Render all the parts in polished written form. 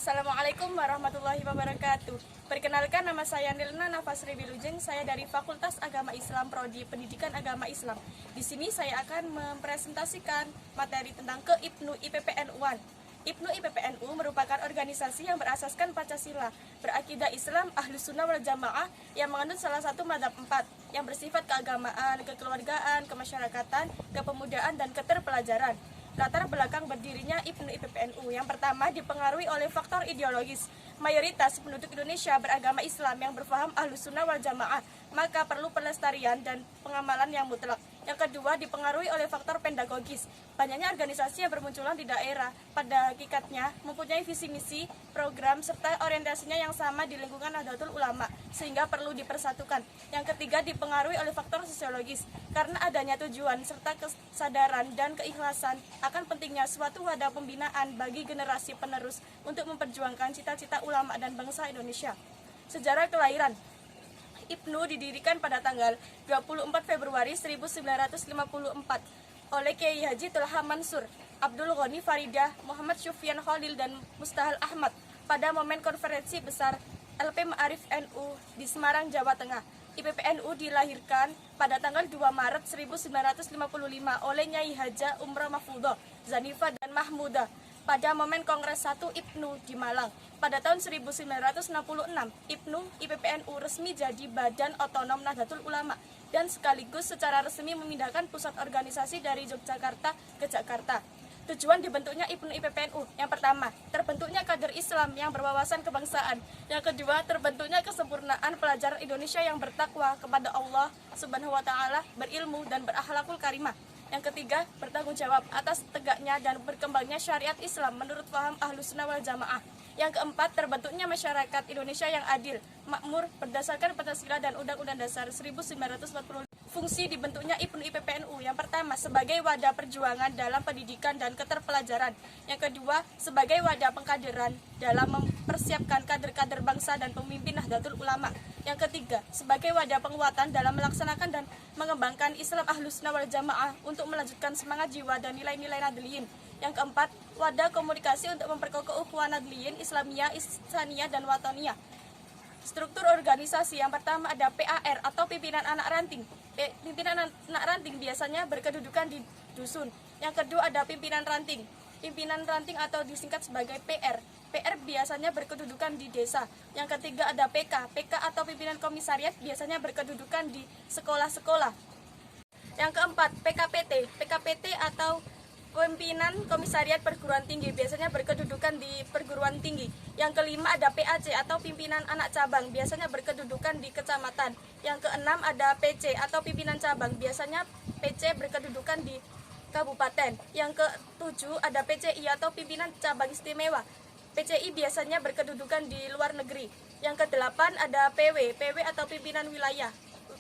Assalamualaikum warahmatullahi wabarakatuh. Perkenalkan, nama saya Nilna Nafasri Wilujeng. Saya dari Fakultas Agama Islam Prodi Pendidikan Agama Islam. Di sini saya akan mempresentasikan materi tentang IPNU IPPNU-an. IPNU IPPNU merupakan organisasi yang berasaskan Pancasila, berakidah Islam Ahlus Sunnah wal Jamaah yang menganut salah satu madzhab 4 yang bersifat keagamaan, kekeluargaan, kemasyarakatan, kepemudaan, dan keterpelajaran. Latar belakang berdirinya IPNU IPPNU yang pertama dipengaruhi oleh faktor ideologis. Mayoritas penduduk Indonesia beragama Islam yang berfaham Ahlus Sunnah wal Jamaah, maka perlu pelestarian dan pengamalan yang mutlak. Yang kedua dipengaruhi oleh faktor pedagogis. Banyaknya organisasi yang bermunculan di daerah pada hakikatnya mempunyai visi misi, program, serta orientasinya yang sama di lingkungan Nahdlatul Ulama, sehingga perlu dipersatukan. Yang ketiga dipengaruhi oleh faktor sosiologis, karena adanya tujuan serta kesadaran dan keikhlasan akan pentingnya suatu wadah pembinaan bagi generasi penerus untuk memperjuangkan cita-cita ulama dan bangsa Indonesia. Sejarah kelahiran IPNU didirikan pada tanggal 24 Februari 1954 oleh Kiai Haji Tulha Mansur, Abdul Ghani Faridah, Muhammad Syufyan Khalil, dan Mustahil Ahmad pada momen konferensi besar LP Ma'arif NU di Semarang, Jawa Tengah. IPPNU dilahirkan pada tanggal 2 Maret 1955 oleh Nyai Haja Umrah Mahfudzoh, Zanifah, dan Mahmudah pada momen Kongres 1 IPNU di Malang. Pada tahun 1966, IPNU IPPNU resmi jadi Badan Otonom Nahdlatul Ulama dan sekaligus secara resmi memindahkan pusat organisasi dari Yogyakarta ke Jakarta. Tujuan dibentuknya IPNU IPPNU, yang pertama, terbentuknya kader Islam yang berwawasan kebangsaan. Yang kedua, terbentuknya kesempurnaan pelajar Indonesia yang bertakwa kepada Allah Subhanahu wa Ta'ala, berilmu dan berakhlakul karimah. Yang ketiga, bertanggung jawab atas tegaknya dan berkembangnya syariat Islam menurut paham Ahlus Sunnah wal Jamaah. Yang keempat, terbentuknya masyarakat Indonesia yang adil, makmur, berdasarkan Pancasila dan Undang-Undang Dasar 1945. Fungsi dibentuknya IPNU IPPNU, yang pertama sebagai wadah perjuangan dalam pendidikan dan keterpelajaran. Yang kedua, sebagai wadah pengkaderan dalam mempersiapkan kader-kader bangsa dan pemimpin Nahdlatul Ulama. Yang ketiga, sebagai wadah penguatan dalam melaksanakan dan mengembangkan Islam Ahlus Sunnah wal Jamaah untuk melanjutkan semangat jiwa dan nilai-nilai Nahdliyin. Yang keempat, wadah komunikasi untuk memperkokoh ukhuwah Nahdliyin, Islamiyah, Ihsaniyah, dan Wataniyah. Struktur organisasi yang pertama ada PAR atau pimpinan anak ranting. Pimpinan anak ranting biasanya berkedudukan di dusun. Yang kedua ada pimpinan ranting. Pimpinan ranting atau disingkat sebagai PR. PR biasanya berkedudukan di desa. Yang ketiga ada PK. PK atau pimpinan komisariat biasanya berkedudukan di sekolah-sekolah. Yang keempat PKPT. PKPT atau pimpinan komisariat perguruan tinggi biasanya berkedudukan di perguruan tinggi. Yang kelima ada PAC atau pimpinan anak cabang biasanya berkedudukan di kecamatan. Yang keenam ada PC atau pimpinan cabang biasanya PC berkedudukan di kabupaten. Yang ketujuh ada PCI atau pimpinan cabang istimewa. PCI biasanya berkedudukan di luar negeri. Yang kedelapan ada PW. PW atau pimpinan wilayah.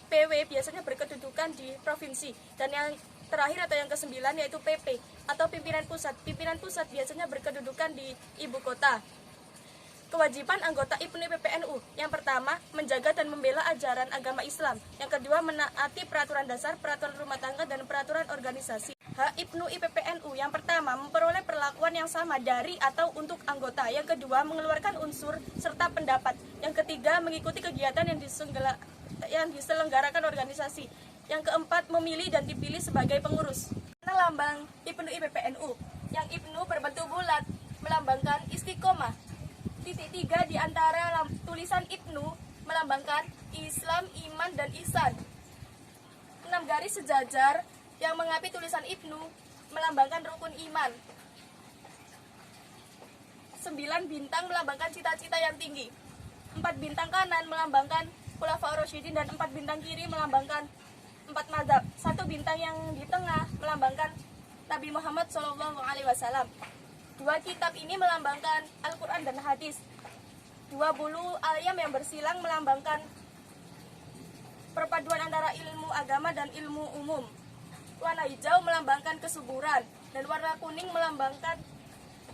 PW biasanya berkedudukan di provinsi. Dan yang terakhir atau yang kesembilan yaitu PP atau pimpinan pusat. Pimpinan pusat biasanya berkedudukan di ibu kota. Kewajiban anggota IPNU IPPNU, yang pertama menjaga dan membela ajaran agama Islam. Yang kedua menaati peraturan dasar, peraturan rumah tangga, dan peraturan organisasi. Hak IPNU IPPNU yang pertama memperoleh perlakuan yang sama dari atau untuk anggota. Yang kedua mengeluarkan unsur serta pendapat. Yang ketiga mengikuti kegiatan yang diselenggarakan organisasi. Yang keempat, memilih dan dipilih sebagai pengurus. Lambang IPNU IPPNU, yang IPNU berbentuk bulat, melambangkan istiqomah. Titik tiga di antara tulisan IPNU melambangkan Islam, iman, dan ihsan. 6 garis sejajar yang mengapi tulisan IPNU melambangkan rukun iman. 9 bintang melambangkan cita-cita yang tinggi. 4 bintang kanan melambangkan Khulafaur Rasyidin dan 4 bintang kiri melambangkan 4 madzhab. 1 bintang yang di tengah melambangkan Nabi Muhammad SAW. 2 kitab ini melambangkan Al-Quran dan Hadis. 2 bulu ayam yang bersilang melambangkan perpaduan antara ilmu agama dan ilmu umum. Warna hijau melambangkan kesuburan, dan warna kuning melambangkan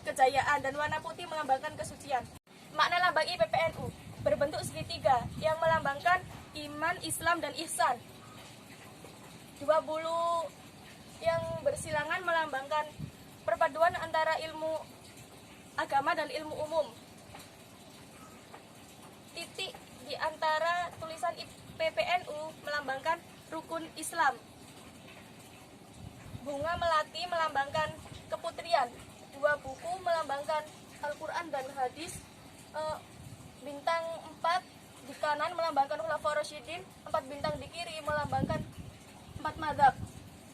kejayaan, dan warna putih melambangkan kesucian. Makna lambang IPPNU berbentuk segitiga yang melambangkan iman, Islam, dan ihsan. 2 bulu yang bersilangan melambangkan perpaduan antara ilmu agama dan ilmu umum. titik di antara tulisan PPNU melambangkan rukun Islam. Bunga melati melambangkan keputrian. 2 buku melambangkan Al-Quran dan hadis. Bintang 4 di kanan melambangkan Khulafaur Rasyidin, 4 bintang di kiri melambangkan 4 mazhab.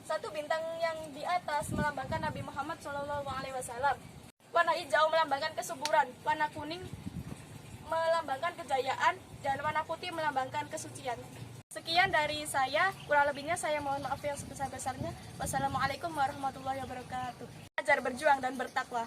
1 bintang yang di atas melambangkan Nabi Muhammad SAW. Warna hijau melambangkan kesuburan, warna kuning melambangkan kejayaan, dan warna putih melambangkan kesucian. Sekian dari saya, kurang lebihnya saya mohon maaf yang sebesar-besarnya. Wassalamualaikum warahmatullahi wabarakatuh. Ajar berjuang dan bertakwa.